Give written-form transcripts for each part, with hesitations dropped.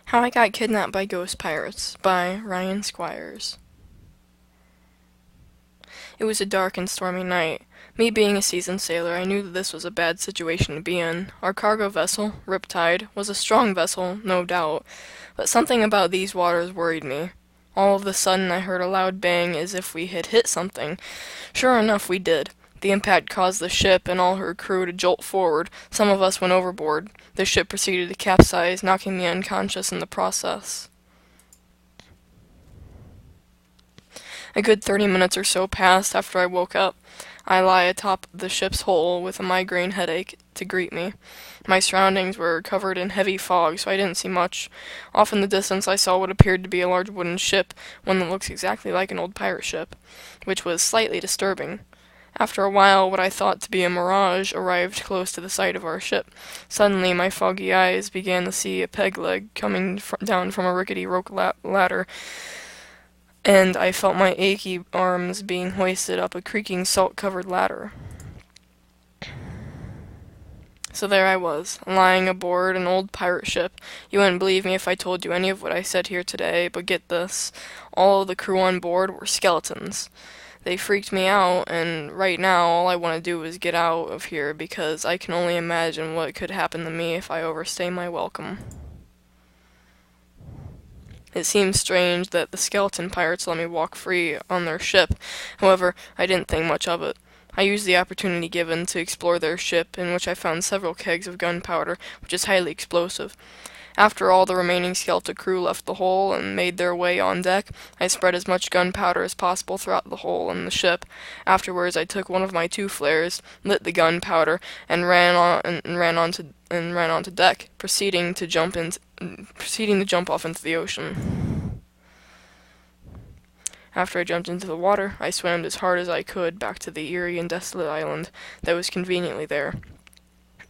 How I Got Kidnapped by Ghost Pirates by Ryan Squires. It was a dark and stormy night. Me being a seasoned sailor, I knew that this was a bad situation to be in. Our cargo vessel, Riptide, was a strong vessel, no doubt, but something about these waters worried me. All of a sudden I heard a loud bang as if we had hit something. Sure enough, we did. The impact caused the ship and all her crew to jolt forward. Some of us went overboard. The ship proceeded to capsize, knocking me unconscious in the process. A good 30 minutes or so passed after I woke up. I lie atop the ship's hull with a migraine headache to greet me. My surroundings were covered in heavy fog, so I didn't see much. Off in the distance I saw what appeared to be a large wooden ship, one that looks exactly like an old pirate ship, which was slightly disturbing. After a while, what I thought to be a mirage arrived close to the side of our ship. Suddenly, my foggy eyes began to see a peg leg coming down from a rickety rope ladder, and I felt my achy arms being hoisted up a creaking salt-covered ladder. So there I was, lying aboard an old pirate ship. You wouldn't believe me if I told you any of what I said here today, but get this. All of the crew on board were skeletons. They freaked me out, and right now all I want to do is get out of here because I can only imagine what could happen to me if I overstay my welcome. It seems strange that the skeleton pirates let me walk free on their ship. However, I didn't think much of it. I used the opportunity given to explore their ship, in which I found several kegs of gunpowder, which is highly explosive. After all the remaining skeleton crew left the hull and made their way on deck, I spread as much gunpowder as possible throughout the hull and the ship. Afterwards, I took one of my two flares, lit the gunpowder, and ran onto deck, proceeding to jump off into the ocean. After I jumped into the water, I swam as hard as I could back to the eerie and desolate island that was conveniently there.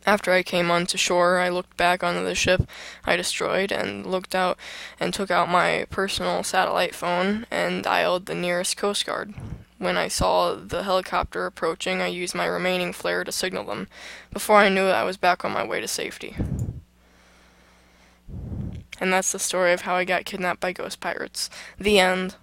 After I came onto shore, I looked back onto the ship I destroyed and looked out and took out my personal satellite phone and dialed the nearest Coast Guard. When I saw the helicopter approaching, I used my remaining flare to signal them. Before I knew it, I was back on my way to safety. And that's the story of how I got kidnapped by ghost pirates. The end.